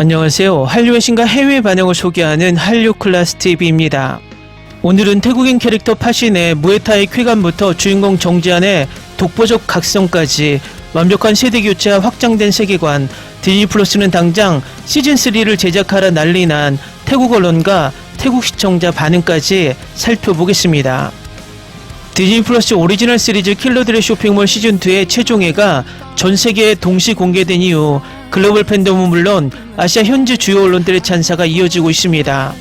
안녕하세요. 한류의 신과 해외 반응을 소개하는 한류클래스TV입니다. 오늘은 태국인 캐릭터 파신의 무에타이 쾌감부터 주인공 정지안의 독보적 각성까지 완벽한 세대교체와 확장된 세계관, 디즈니 플러스는 당장 시즌3를 제작하라 난리난 태국 언론과 태국 시청자 반응까지 살펴보겠습니다. 디즈니 플러스 오리지널 시리즈 킬러들의 쇼핑몰 시즌2의 최종회가 전세계에 동시 공개된 이후 글로벌 팬덤은 물론 아시아 현지 주요 언론들의 찬사가 이어지고 있습니다.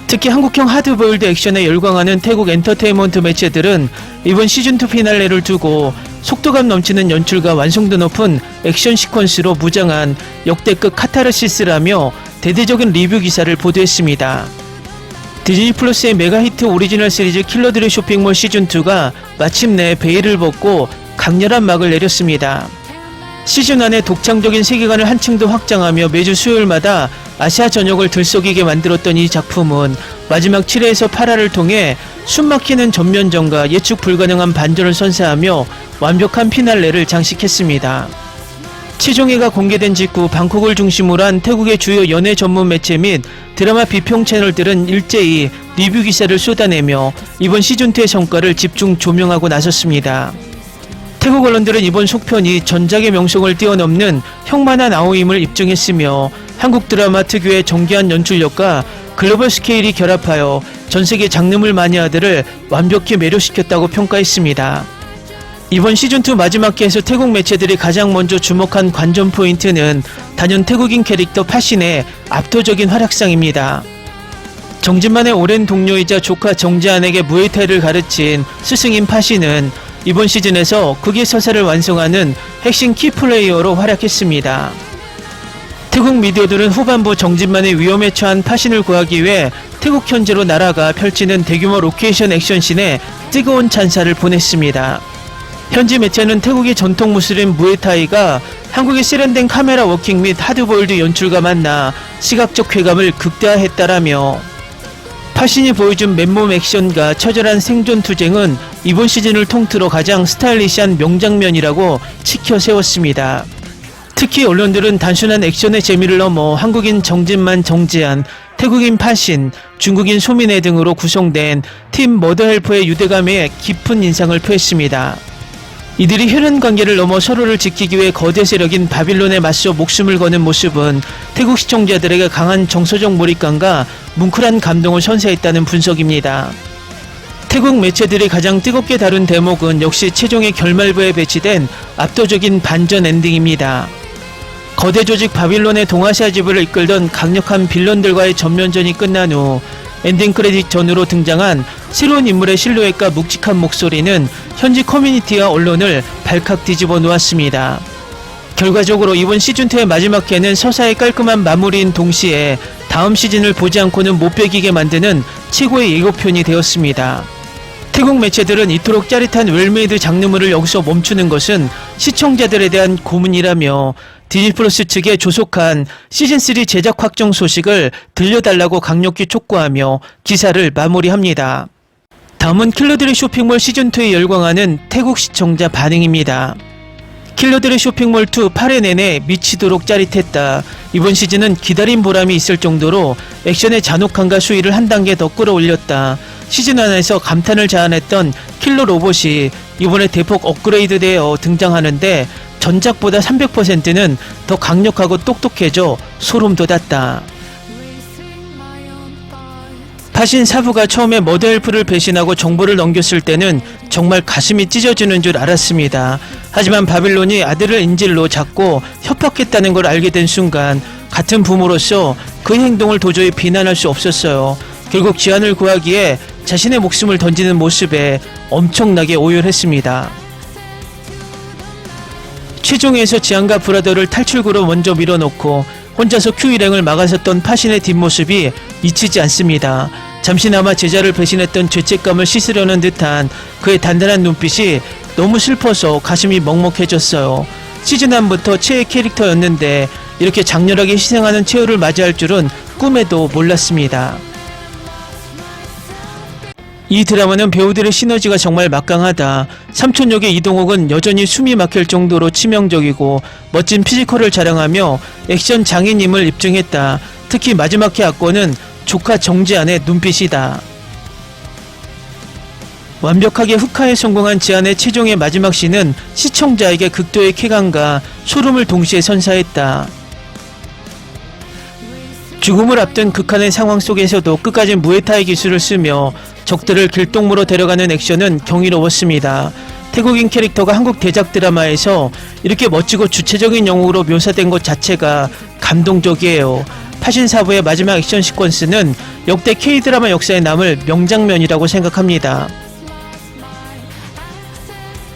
특히 한국형 하드보일드 액션에 열광하는 태국 엔터테인먼트 매체들은 이번 시즌2 피날레를 두고 속도감 넘치는 연출과 완성도 높은 액션 시퀀스로 무장한 역대급 카타르시스라며 대대적인 리뷰 기사를 보도했습니다. 디즈니 플러스의 메가히트 오리지널 시리즈 킬러들의 쇼핑몰 시즌2가 마침내 베일을 벗고 강렬한 막을 내렸습니다. 시즌 1의 독창적인 세계관을 한층 더 확장하며 매주 수요일마다 아시아 전역을 들썩이게 만들었던 이 작품은 마지막 7회에서 8화를 통해 숨막히는 전면전과 예측 불가능한 반전을 선사하며 완벽한 피날레를 장식했습니다. 최종회가 공개된 직후 방콕을 중심으로 한 태국의 주요 연예 전문 매체 및 드라마 비평 채널들은 일제히 리뷰 기사를 쏟아내며 이번 시즌2의 성과를 집중 조명하고 나섰습니다. 태국 언론들은 이번 속편이 전작의 명성을 뛰어넘는 형만한 아오임을 입증했으며 한국 드라마 특유의 정교한 연출력과 글로벌 스케일이 결합하여 전세계 장르물 마니아들을 완벽히 매료시켰다고 평가했습니다. 이번 시즌2 마지막 회에서 태국 매체들이 가장 먼저 주목한 관전 포인트는 단연 태국인 캐릭터 파신의 압도적인 활약상입니다. 정진만의 오랜 동료이자 조카 정지안에게 무에타이를 가르친 스승인 파신은 이번 시즌에서 극의 서사를 완성하는 핵심 키플레이어로 활약했습니다. 태국 미디어들은 후반부 정진만의 위험에 처한 파신을 구하기 위해 태국 현지로 날아가 펼치는 대규모 로케이션 액션씬에 뜨거운 찬사를 보냈습니다. 현지 매체는 태국의 전통 무술인 무에타이가 한국의 세련된 카메라 워킹 및 하드보일드 연출과 만나 시각적 쾌감을 극대화했다라며 파신이 보여준 맨몸 액션과 처절한 생존 투쟁은 이번 시즌을 통틀어 가장 스타일리시한 명장면이라고 치켜 세웠습니다. 특히 언론들은 단순한 액션의 재미를 넘어 한국인 정진만 정지안, 태국인 파신, 중국인 소민혜 등으로 구성된 팀 머더헬퍼의 유대감에 깊은 인상을 표했습니다. 이들이 혈연 관계를 넘어 서로를 지키기 위해 거대 세력인 바빌론에 맞서 목숨을 거는 모습은 태국 시청자들에게 강한 정서적 몰입감과 뭉클한 감동을 선사했다는 분석입니다. 태국 매체들이 가장 뜨겁게 다룬 대목은 역시 최종의 결말부에 배치된 압도적인 반전 엔딩입니다. 거대 조직 바빌론의 동아시아 지부를 이끌던 강력한 빌런들과의 전면전이 끝난 후 엔딩 크레딧 전으로 등장한 새로운 인물의 실루엣과 묵직한 목소리는 현지 커뮤니티와 언론을 발칵 뒤집어 놓았습니다. 결과적으로 이번 시즌2의 마지막 회는 서사의 깔끔한 마무리인 동시에 다음 시즌을 보지 않고는 못 배기게 만드는 최고의 예고편이 되었습니다. 태국 매체들은 이토록 짜릿한 웰메이드 장르물을 여기서 멈추는 것은 시청자들에 대한 고문이라며 디즈니 플러스 측에 조속한 시즌3 제작 확정 소식을 들려달라고 강력히 촉구하며 기사를 마무리합니다. 다음은 킬러들의 쇼핑몰 시즌2에 열광하는 태국 시청자 반응입니다. 킬러들의 쇼핑몰 2 8회 내내 미치도록 짜릿했다. 이번 시즌은 기다린 보람이 있을 정도로 액션의 잔혹함과 수위를 한 단계 더 끌어올렸다. 시즌 1에서 감탄을 자아냈던 킬러 로봇이 이번에 대폭 업그레이드되어 등장하는데 전작보다 300%는 더 강력하고 똑똑해져 소름 돋았다. 파신 사부가 처음에 머더헬프를 배신하고 정보를 넘겼을 때는 정말 가슴이 찢어지는 줄 알았습니다. 하지만 바빌론이 아들을 인질로 잡고 협박했다는 걸 알게 된 순간 같은 부모로서 그 행동을 도저히 비난할 수 없었어요. 결국 지안을 구하기에 자신의 목숨을 던지는 모습에 엄청나게 오열했습니다. 최종에서 지안과 브라더를 탈출구로 먼저 밀어놓고 혼자서 큐 일행을 막아섰던 파신의 뒷모습이 잊히지 않습니다. 잠시나마 제자를 배신했던 죄책감을 씻으려는 듯한 그의 단단한 눈빛이 너무 슬퍼서 가슴이 먹먹해졌어요. 시즌 1부터 최애 캐릭터였는데 이렇게 장렬하게 희생하는 최후를 맞이할 줄은 꿈에도 몰랐습니다. 이 드라마는 배우들의 시너지가 정말 막강하다. 삼촌 역의 이동욱은 여전히 숨이 막힐 정도로 치명적이고 멋진 피지컬을 자랑하며 액션 장인임을 입증했다. 특히 마지막 회 악권은 조카 정지안의 눈빛이다. 완벽하게 흑화에 성공한 지안의 최종의 마지막 씬은 시청자에게 극도의 쾌감과 소름을 동시에 선사했다. 죽음을 앞둔 극한의 상황 속에서도 끝까지 무에타이 기술을 쓰며 적들을 길동무로 데려가는 액션은 경이로웠습니다. 태국인 캐릭터가 한국 대작 드라마에서 이렇게 멋지고 주체적인 영웅으로 묘사된 것 자체가 감동적이에요. 파신사부의 마지막 액션 시퀀스는 역대 K드라마 역사에 남을 명장면이라고 생각합니다.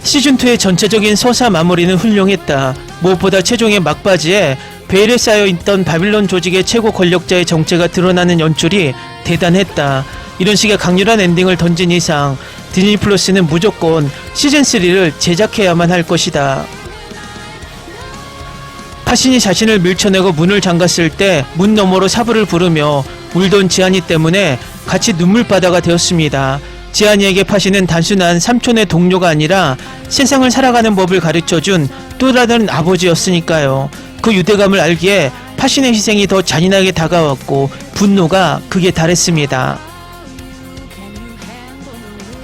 시즌2의 전체적인 서사 마무리는 훌륭했다. 무엇보다 최종의 막바지에 베일에 쌓여있던 바빌론 조직의 최고 권력자의 정체가 드러나는 연출이 대단했다. 이런 식의 강렬한 엔딩을 던진 이상 디즈니 플러스는 무조건 시즌3를 제작해야만 할 것이다. 파신이 자신을 밀쳐내고 문을 잠갔을 때 문 너머로 사부를 부르며 울던 지안이 때문에 같이 눈물바다가 되었습니다. 지안이에게 파신은 단순한 삼촌의 동료가 아니라 세상을 살아가는 법을 가르쳐준 또 다른 아버지였으니까요. 그 유대감을 알기에 파신의 희생이 더 잔인하게 다가왔고 분노가 극에 달했습니다.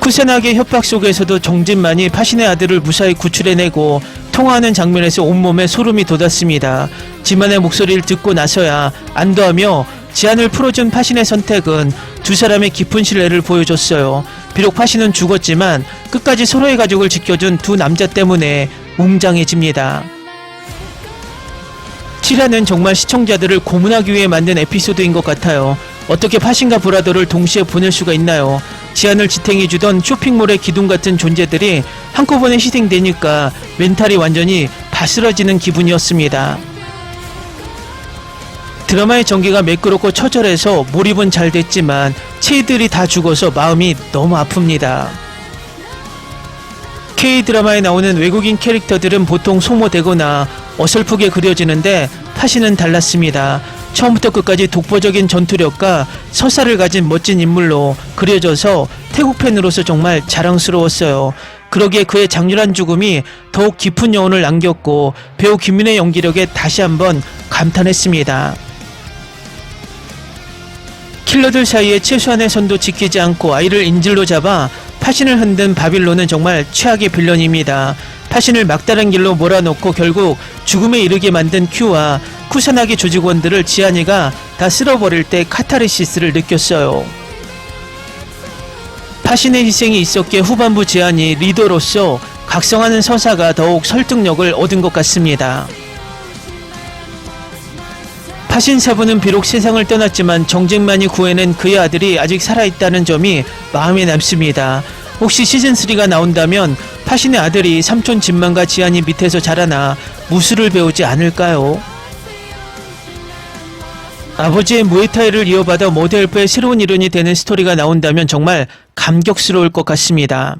쿠세나게 협박 속에서도 정진만이 파신의 아들을 무사히 구출해내고 통화하는 장면에서 온몸에 소름이 돋았습니다. 지만의 목소리를 듣고 나서야 안도하며 지안을 풀어준 파신의 선택은 두 사람의 깊은 신뢰를 보여줬어요. 비록 파신은 죽었지만 끝까지 서로의 가족을 지켜준 두 남자 때문에 웅장해집니다. 7화는 정말 시청자들을 고문하기 위해 만든 에피소드인 것 같아요. 어떻게 파신과 브라더를 동시에 보낼 수가 있나요? 지안을 지탱해주던 쇼핑몰의 기둥 같은 존재들이 한꺼번에 희생되니까 멘탈이 완전히 바스러지는 기분이었습니다. 드라마의 전개가 매끄럽고 처절해서 몰입은 잘 됐지만 체이들이 다 죽어서 마음이 너무 아픕니다. K드라마에 나오는 외국인 캐릭터들은 보통 소모되거나 어설프게 그려지는데 파신은 달랐습니다. 처음부터 끝까지 독보적인 전투력과 서사를 가진 멋진 인물로 그려져서 태국 팬으로서 정말 자랑스러웠어요. 그러기에 그의 장렬한 죽음이 더욱 깊은 여운을 남겼고 배우 김민의 연기력에 다시 한번 감탄했습니다. 킬러들 사이에 최소한의 선도 지키지 않고 아이를 인질로 잡아 파신을 흔든 바빌론은 정말 최악의 빌런입니다. 파신을 막다른 길로 몰아넣고 결국 죽음에 이르게 만든 큐와 쿠사나기 조직원들을 지안이가 다 쓸어버릴 때 카타르시스를 느꼈어요. 파신의 희생이 있었기에 후반부 지안이 리더로서 각성하는 서사가 더욱 설득력을 얻은 것 같습니다. 파신사부는 비록 세상을 떠났지만 정쟁만이 구해낸 그의 아들이 아직 살아있다는 점이 마음에 남습니다. 혹시 시즌3가 나온다면 파신의 아들이 삼촌 진만과 지안이 밑에서 자라나 무술을 배우지 않을까요? 아버지의 무에타이를 이어받아 모델프의 새로운 일원이 되는 스토리가 나온다면 정말 감격스러울 것 같습니다.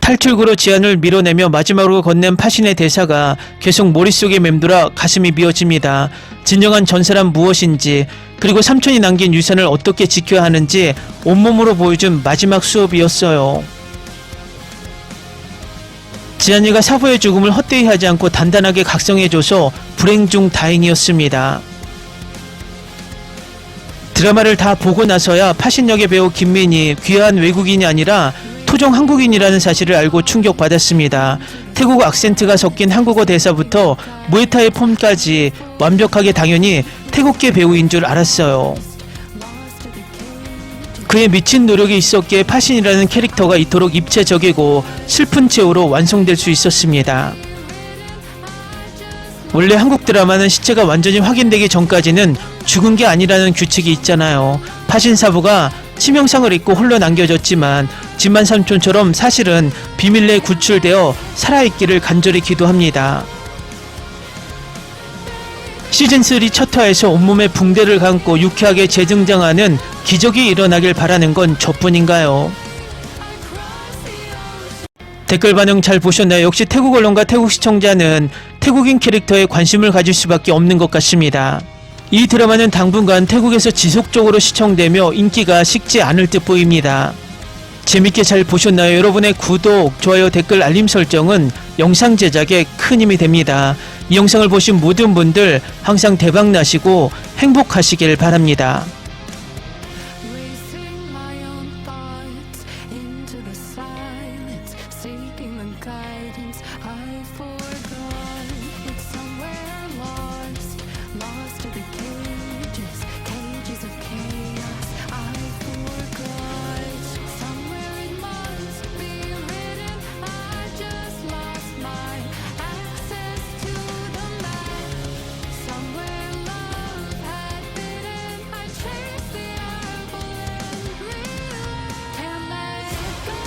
탈출구로 지안을 밀어내며 마지막으로 건넨 파신의 대사가 계속 머릿속에 맴돌아 가슴이 미어집니다. 진정한 전사란 무엇인지 그리고 삼촌이 남긴 유산을 어떻게 지켜야 하는지 온몸으로 보여준 마지막 수업이었어요. 지안이가 사부의 죽음을 헛되이 하지 않고 단단하게 각성해줘서 불행 중 다행이었습니다. 드라마를 다 보고 나서야 파신 역의 배우 김민이 귀한 외국인이 아니라 토종 한국인이라는 사실을 알고 충격받았습니다. 태국어 악센트가 섞인 한국어 대사부터 무에타이 폼까지 완벽하게 당연히 태국계 배우인 줄 알았어요. 그의 미친 노력이 있었기에 파신이라는 캐릭터가 이토록 입체적이고 슬픈 최후로 완성될 수 있었습니다. 원래 한국 드라마는 시체가 완전히 확인되기 전까지는 죽은 게 아니라는 규칙이 있잖아요. 파신사부가 치명상을 입고 홀로 남겨졌지만 진만 삼촌처럼 사실은 비밀 내에 구출되어 살아있기를 간절히 기도합니다. 시즌3 첫 화에서 온몸에 붕대를 감고 유쾌하게 재등장하는 기적이 일어나길 바라는 건 저뿐인가요? 댓글 반응 잘 보셨나요? 역시 태국 언론과 태국 시청자는 태국인 캐릭터에 관심을 가질 수밖에 없는 것 같습니다. 이 드라마는 당분간 태국에서 지속적으로 시청되며 인기가 식지 않을 듯 보입니다. 재밌게 잘 보셨나요? 여러분의 구독, 좋아요, 댓글, 알림 설정은 영상 제작에 큰 힘이 됩니다. 이 영상을 보신 모든 분들 항상 대박 나시고 행복하시길 바랍니다. Racing my own thoughts into the silence, seeking the guidance I forgot. It's somewhere lost, lost to the cages, cages of chaos I forgot. Somewhere it must be written, I just lost my access to the map. Somewhere love had bidden, I chased the apple and realized can't let it go.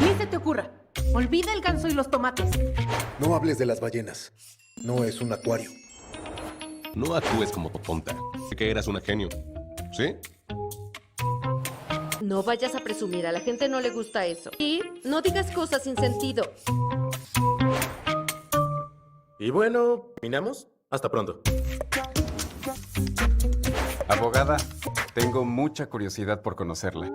Ni se te ocurra. Olvida el ganso y los tomates. No hables de las ballenas. No es un acuario. No actúes como tonta. Que eras una genio. ¿Sí? No vayas a presumir, a la gente no le gusta eso. Y no digas cosas sin sentido. Y bueno, ¿terminamos? Hasta pronto. Abogada, tengo mucha curiosidad por conocerla.